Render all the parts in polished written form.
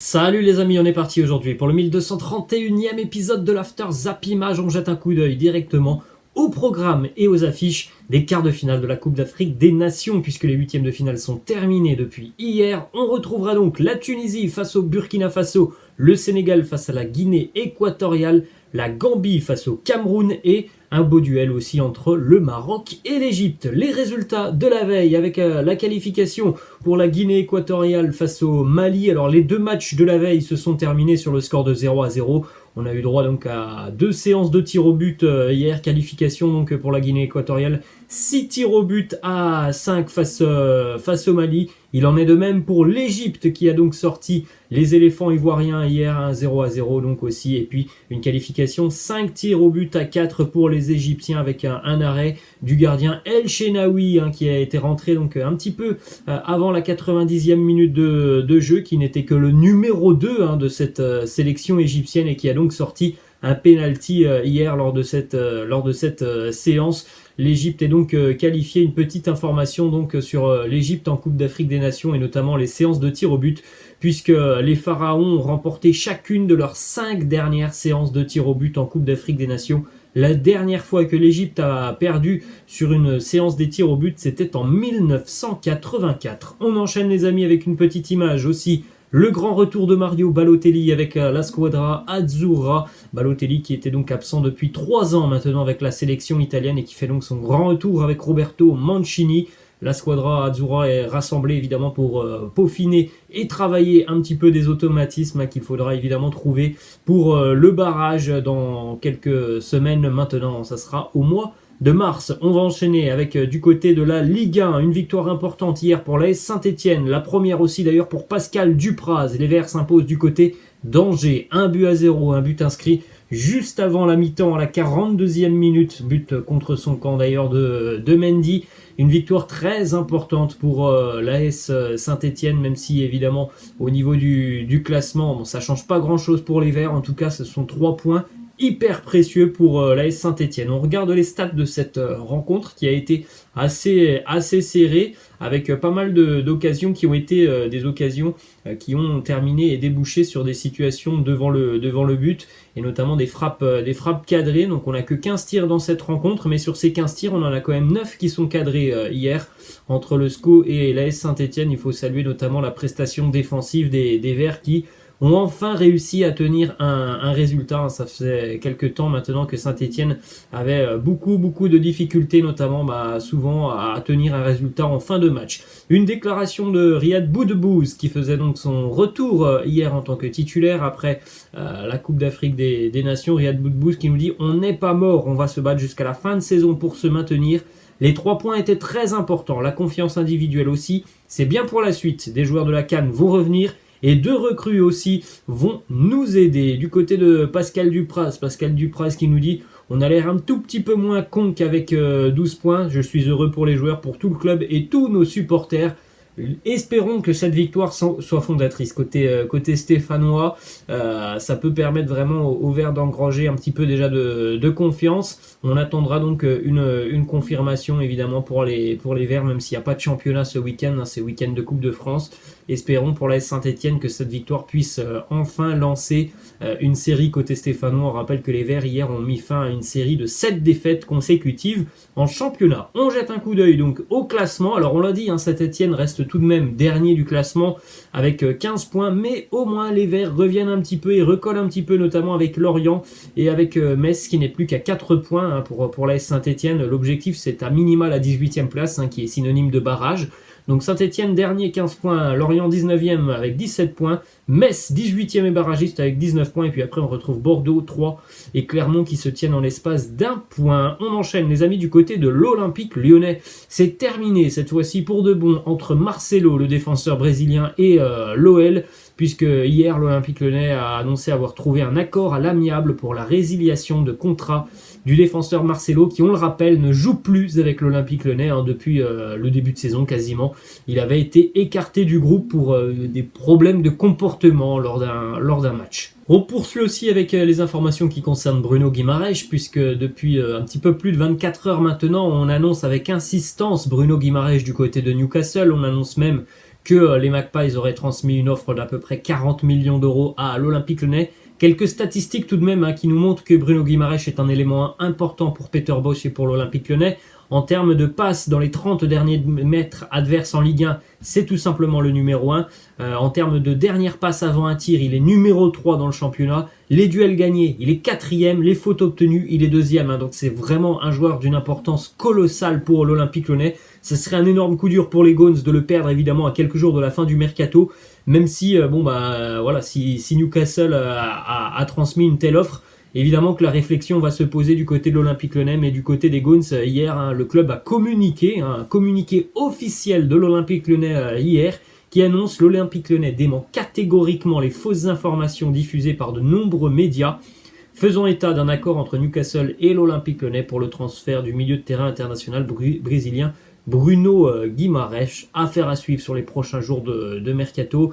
Salut les amis, on est parti aujourd'hui pour le 1231e épisode de l'After Zap Image. On jette un coup d'œil directement au programme et aux affiches des quarts de finale de la Coupe d'Afrique des Nations, puisque les huitièmes de finale sont terminés depuis hier. On retrouvera donc la Tunisie face au Burkina Faso, le Sénégal face à la Guinée équatoriale, la Gambie face au Cameroun et un beau duel aussi entre le Maroc et l'Égypte. Les résultats de la veille avec la qualification pour la Guinée équatoriale face au Mali. Alors les deux matchs de la veille se sont terminés sur le score de 0-0. On a eu droit donc à 2 séances de tirs au but hier. Qualification donc pour la Guinée équatoriale. 6 tirs au but à 5 face au Mali. Il en est de même pour l'Égypte qui a donc sorti les éléphants ivoiriens hier, un 0-0 donc aussi. Et puis une qualification 5 tirs au but à 4 pour les Égyptiens avec un arrêt du gardien El Shenaoui qui a été rentré donc un petit peu avant la 90e minute de jeu, qui n'était que le numéro 2 de cette sélection égyptienne et qui a donc sorti un penalty hier lors de cette séance. L'Égypte est donc qualifiée. Une petite information donc sur l'Égypte en Coupe d'Afrique des Nations et notamment les séances de tir au but, puisque les Pharaons ont remporté chacune de leurs 5 dernières séances de tir au but en Coupe d'Afrique des Nations. La dernière fois que l'Égypte a perdu sur une séance des tirs au but, c'était en 1984. On enchaîne les amis avec une petite image aussi. Le grand retour de Mario Balotelli avec la squadra Azzurra. Balotelli qui était donc absent depuis 3 ans maintenant avec la sélection italienne et qui fait donc son grand retour avec Roberto Mancini. La squadra Azzurra est rassemblée évidemment pour peaufiner et travailler un petit peu des automatismes qu'il faudra évidemment trouver pour le barrage dans quelques semaines maintenant. Ça sera au mois de mars. On va enchaîner avec du côté de la Ligue 1, une victoire importante hier pour l'AS Saint-Etienne, la première aussi d'ailleurs pour Pascal Dupraz. Les Verts s'imposent du côté d'Angers, 1-0, un but inscrit juste avant la mi-temps à la 42e minute, but contre son camp d'ailleurs de Mendy. Une victoire très importante pour l'AS Saint-Etienne, même si évidemment au niveau du classement, ça change pas grand-chose pour les Verts. En tout cas, ce sont 3 points hyper précieux pour l'AS Saint-Etienne. On regarde les stats de cette rencontre qui a été assez serrée, avec pas mal d'occasions qui ont été des occasions qui ont terminé et débouché sur des situations devant le but, et notamment des frappes cadrées. Donc on n'a que 15 tirs dans cette rencontre, mais sur ces 15 tirs, on en a quand même 9 qui sont cadrés hier entre le SCO et l'AS Saint-Etienne. Il faut saluer notamment la prestation défensive des Verts qui ont enfin réussi à tenir un résultat. Ça faisait quelques temps maintenant que Saint-Etienne avait beaucoup de difficultés, notamment souvent à tenir un résultat en fin de match. Une déclaration de Riyad Boudbouz qui faisait donc son retour hier en tant que titulaire après la Coupe d'Afrique des Nations. Riyad Boudbouz qui nous dit « On n'est pas mort, on va se battre jusqu'à la fin de saison pour se maintenir ». Les 3 points étaient très importants, la confiance individuelle aussi, c'est bien pour la suite. Des joueurs de la CAN vont revenir et 2 recrues aussi vont nous aider. Du côté de Pascal Dupraz qui nous dit « On a l'air un tout petit peu moins con qu'avec 12 points. Je suis heureux pour les joueurs, pour tout le club et tous nos supporters. » Espérons que cette victoire soit fondatrice côté stéphanois. Ça peut permettre vraiment aux Verts d'engranger un petit peu déjà de confiance. On attendra donc une confirmation évidemment pour les Verts, même s'il n'y a pas de championnat ce week-end, c'est week-end de Coupe de France. Espérons pour l'AS Saint-Etienne que cette victoire puisse enfin lancer une série côté stéphanois. On rappelle que les Verts hier ont mis fin à une série de 7 défaites consécutives en championnat. On jette un coup d'œil donc au classement. Alors on l'a dit, Saint-Etienne reste tout de même dernier du classement avec 15 points, mais au moins les Verts reviennent un petit peu et recollent un petit peu, notamment avec Lorient et avec Metz qui n'est plus qu'à 4 points pour l'AS Saint-Etienne. L'objectif c'est à minima la 18e place qui est synonyme de barrage. Donc Saint-Etienne dernier 15 points, Lorient 19e avec 17 points, Metz 18e et barragiste avec 19 points, et puis après on retrouve Bordeaux 3 et Clermont qui se tiennent en l'espace d'1 point. On enchaîne les amis du côté de l'Olympique Lyonnais. C'est terminé cette fois-ci pour de bon entre Marcelo, le défenseur brésilien, et l'OL, puisque hier l'Olympique Lyonnais a annoncé avoir trouvé un accord à l'amiable pour la résiliation de contrat du défenseur Marcelo, qui on le rappelle ne joue plus avec l'Olympique Lyonnais depuis le début de saison quasiment. Il avait été écarté du groupe pour des problèmes de comportement lors d'un match. On poursuit aussi avec les informations qui concernent Bruno Guimaraes, puisque depuis un petit peu plus de 24 heures maintenant, on annonce avec insistance Bruno Guimaraes du côté de Newcastle. On annonce même que les Magpies auraient transmis une offre d'à peu près 40 millions d'euros à l'Olympique Lyonnais. Quelques statistiques tout de même qui nous montrent que Bruno Guimaraes est un élément important pour Peter Bosz et pour l'Olympique Lyonnais. En termes de passes dans les 30 derniers mètres adverses en Ligue 1, c'est tout simplement le numéro 1. En termes de dernière passe avant un tir, il est numéro 3 dans le championnat. Les duels gagnés, il est 4e. Les fautes obtenues, il est 2e. Donc c'est vraiment un joueur d'une importance colossale pour l'Olympique Lyonnais. Ce serait un énorme coup dur pour les Gones de le perdre évidemment à quelques jours de la fin du mercato. Même si, si Newcastle a transmis une telle offre, évidemment que la réflexion va se poser du côté de l'Olympique Lyonnais, mais du côté des Gones, hier, le club a communiqué, un communiqué officiel de l'Olympique Lyonnais hier, qui annonce l'Olympique Lyonnais dément catégoriquement les fausses informations diffusées par de nombreux médias, faisant état d'un accord entre Newcastle et l'Olympique Lyonnais pour le transfert du milieu de terrain international brésilien Bruno Guimaraes. Affaire à suivre sur les prochains jours de mercato.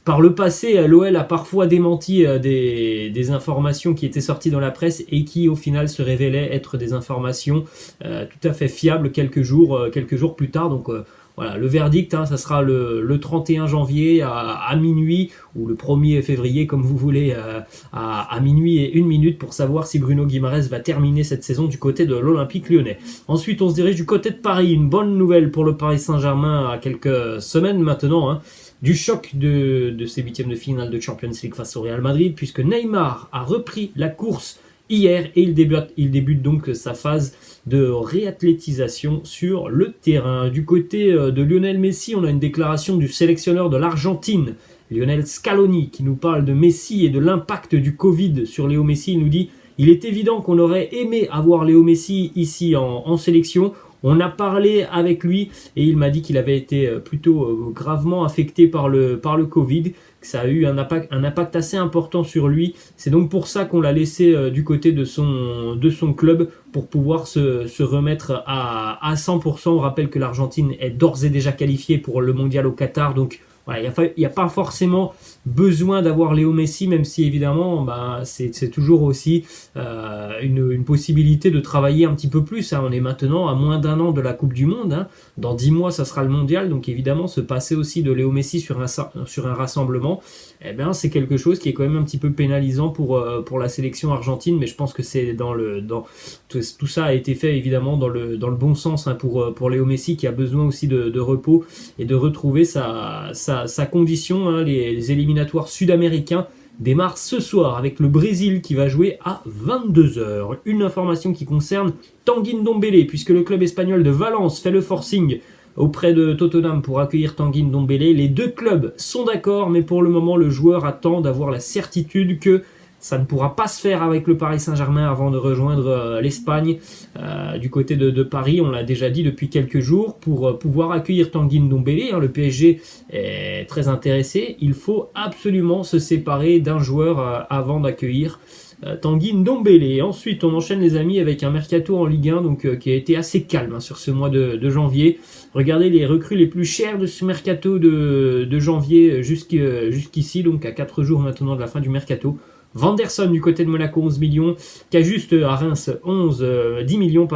Par le passé, l'OL a parfois démenti des informations qui étaient sorties dans la presse et qui au final se révélaient être des informations tout à fait fiables quelques jours plus tard. Donc voilà, le verdict, ça sera le 31 janvier à minuit ou le 1er février comme vous voulez à minuit et 1 minute pour savoir si Bruno Guimaraes va terminer cette saison du côté de l'Olympique Lyonnais. Ensuite, on se dirige du côté de Paris. Une bonne nouvelle pour le Paris Saint-Germain à quelques semaines maintenant, du choc de ces huitièmes de finale de Champions League face au Real Madrid, puisque Neymar a repris la course hier et il débute donc sa phase de réathlétisation sur le terrain. Du côté de Lionel Messi, on a une déclaration du sélectionneur de l'Argentine, Lionel Scaloni, qui nous parle de Messi et de l'impact du Covid sur Léo Messi. Il nous dit « Il est évident qu'on aurait aimé avoir Léo Messi ici en sélection. On a parlé avec lui et il m'a dit qu'il avait été plutôt gravement affecté par le Covid, que ça a eu un impact assez important sur lui. C'est donc pour ça qu'on l'a laissé du côté de son club pour pouvoir se remettre à 100%. On rappelle que l'Argentine est d'ores et déjà qualifiée pour le mondial au Qatar, donc voilà, il n'y a pas forcément besoin d'avoir Léo Messi, même si évidemment c'est toujours aussi une possibilité de travailler un petit peu plus. On est maintenant à moins d'1 an de la Coupe du Monde. Dans 10 mois, ça sera le mondial. Donc évidemment, se passer aussi de Léo Messi sur un rassemblement, c'est quelque chose qui est quand même un petit peu pénalisant pour la sélection argentine. Mais je pense que c'est tout ça a été fait évidemment dans le bon sens pour Léo Messi, qui a besoin aussi de repos et de retrouver sa condition. Les éliminatoires sud-américains démarrent ce soir avec le Brésil qui va jouer à 22h. Une information qui concerne Tanguy Ndombele, puisque le club espagnol de Valence fait le forcing auprès de Tottenham pour accueillir Tanguy Ndombele. Les deux clubs sont d'accord, mais pour le moment, le joueur attend d'avoir la certitude que ça ne pourra pas se faire avec le Paris Saint-Germain avant de rejoindre l'Espagne. Du côté de Paris, on l'a déjà dit depuis quelques jours, pour pouvoir accueillir Tanguy Ndombele, le PSG est très intéressé. Il faut absolument se séparer d'un joueur avant d'accueillir Tanguy Ndombele. Ensuite, on enchaîne les amis avec un mercato en Ligue 1 qui a été assez calme sur ce mois de janvier. Regardez les recrues les plus chères de ce mercato de janvier jusqu'ici, donc à 4 jours maintenant de la fin du mercato. Vanderson du côté de Monaco 11 millions, Cajuste à Reims 10 millions,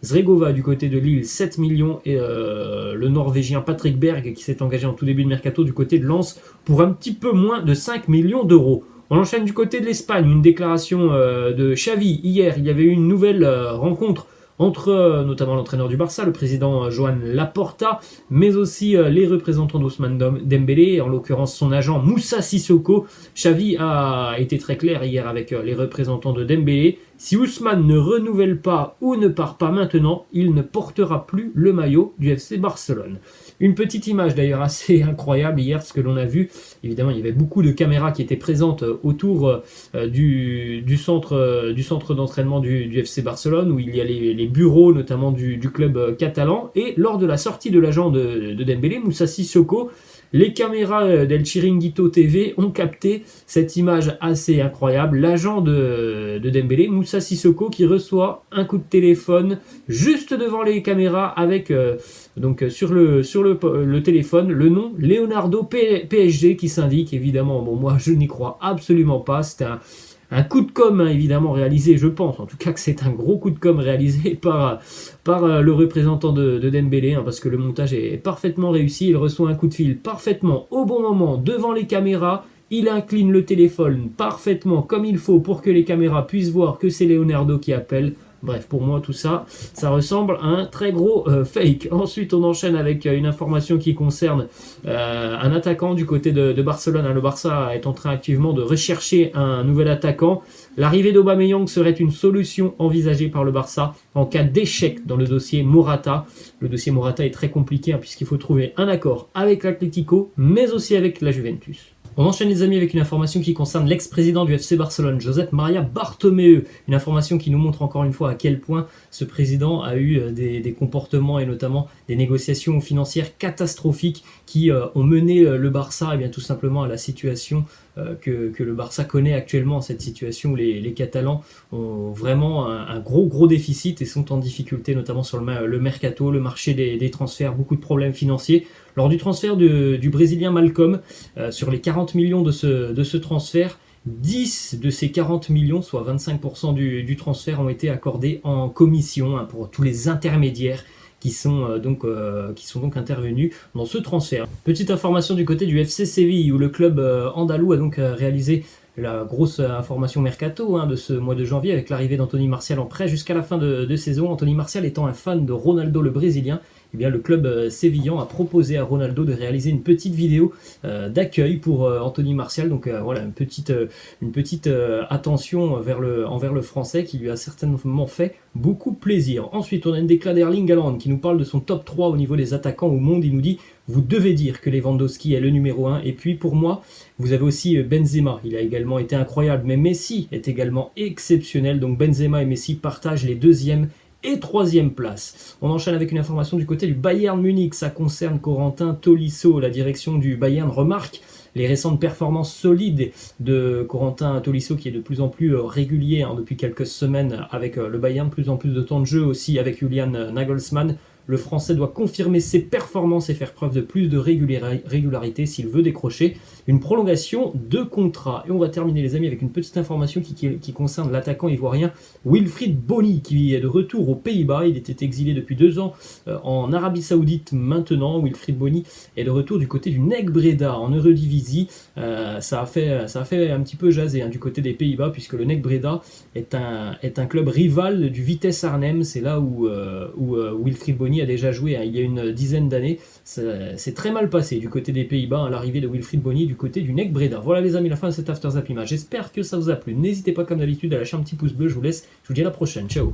Zregova du côté de Lille 7 millions et le Norvégien Patrick Berg qui s'est engagé en tout début de mercato du côté de Lens pour un petit peu moins de 5 millions d'euros. On enchaîne du côté de l'Espagne, une déclaration de Xavi. Hier, il y avait eu une nouvelle rencontre entre notamment l'entraîneur du Barça, le président Joan Laporta, mais aussi les représentants d'Ousmane Dembélé, en l'occurrence son agent Moussa Sissoko. Xavi a été très clair hier avec les représentants de Dembélé. Si Ousmane ne renouvelle pas ou ne part pas maintenant, il ne portera plus le maillot du FC Barcelone. Une petite image d'ailleurs assez incroyable hier, ce que l'on a vu. Évidemment, il y avait beaucoup de caméras qui étaient présentes autour du centre d'entraînement du FC Barcelone, où il y a les bureaux notamment du club catalan. Et lors de la sortie de l'agent de Dembélé, Moussa Sissoko, les caméras d'El Chiringuito TV ont capté cette image assez incroyable. L'agent de Dembélé, Moussa Sissoko, qui reçoit un coup de téléphone juste devant les caméras avec sur le téléphone le nom Leonardo PSG qui s'indique. Évidemment, moi je n'y crois absolument pas. C'est un coup de com', hein, évidemment réalisé, je pense, en tout cas que c'est un gros coup de com' réalisé par le représentant de Dembélé, hein, parce que le montage est parfaitement réussi, il reçoit un coup de fil parfaitement au bon moment devant les caméras, il incline le téléphone parfaitement comme il faut pour que les caméras puissent voir que c'est Leonardo qui appelle. Bref, pour moi, tout ça, ça ressemble à un très gros fake. Ensuite, on enchaîne avec une information qui concerne un attaquant du côté de Barcelone. Le Barça est en train activement de rechercher un nouvel attaquant. L'arrivée d'Aubameyang serait une solution envisagée par le Barça en cas d'échec dans le dossier Morata. Le dossier Morata est très compliqué, hein, puisqu'il faut trouver un accord avec l'Atlético, mais aussi avec la Juventus. On enchaîne les amis avec une information qui concerne l'ex-président du FC Barcelone, Josep Maria Bartomeu. Une information qui nous montre encore une fois à quel point ce président a eu des comportements et notamment des négociations financières catastrophiques qui ont mené le Barça bien, tout simplement à la situation que le Barça connaît actuellement, cette situation où les Catalans ont vraiment un gros déficit et sont en difficulté, notamment sur le mercato, le marché des transferts, beaucoup de problèmes financiers. Lors du transfert du Brésilien Malcolm, sur les 40 millions de ce transfert, 10 de ces 40 millions, soit 25% du transfert, ont été accordés en commission, hein, pour tous les intermédiaires qui sont donc intervenus dans ce transfert. Petite information du côté du FC Séville, où le club andalou a donc réalisé la grosse information mercato, hein, de ce mois de janvier, avec l'arrivée d'Anthony Martial en prêt jusqu'à la fin de saison. Anthony Martial étant un fan de Ronaldo le Brésilien, eh bien, le club sévillan a proposé à Ronaldo de réaliser une petite vidéo d'accueil pour Anthony Martial. Donc voilà, une petite attention envers le français qui lui a certainement fait beaucoup plaisir. Ensuite, on a une déclaration d'Erling Haaland qui nous parle de son top 3 au niveau des attaquants au monde. Il nous dit: vous devez dire que Lewandowski est le numéro 1. Et puis pour moi, vous avez aussi Benzema. Il a également été incroyable, mais Messi est également exceptionnel. Donc Benzema et Messi partagent les deuxième et troisième place. On enchaîne avec une information du côté du Bayern Munich. Ça concerne Corentin Tolisso. La direction du Bayern remarque les récentes performances solides de Corentin Tolisso, qui est de plus en plus régulier, hein, depuis quelques semaines avec le Bayern, de plus en plus de temps de jeu aussi avec Julian Nagelsmann. Le Français doit confirmer ses performances et faire preuve de plus de régularité s'il veut décrocher une prolongation de contrat. Et on va terminer les amis avec une petite information qui concerne l'attaquant ivoirien Wilfried Bony, qui est de retour aux Pays-Bas. Il était exilé depuis 2 ans en Arabie Saoudite maintenant. Wilfried Bony est de retour du côté du NEC Breda en Eredivisie. Ça a fait un petit peu jaser, hein, du côté des Pays-Bas, puisque le NEC Breda est un club rival du Vitesse Arnhem. C'est là où Wilfried Bony a déjà joué, hein, il y a une dizaine d'années. C'est très mal passé du côté des Pays-Bas, hein, l'arrivée de Wilfried Bony du côté du NEC Breda. Voilà les amis, la fin de cet After Zap Image. J'espère que ça vous a plu. N'hésitez pas comme d'habitude à lâcher un petit pouce bleu. Je vous laisse, je vous dis à la prochaine. Ciao.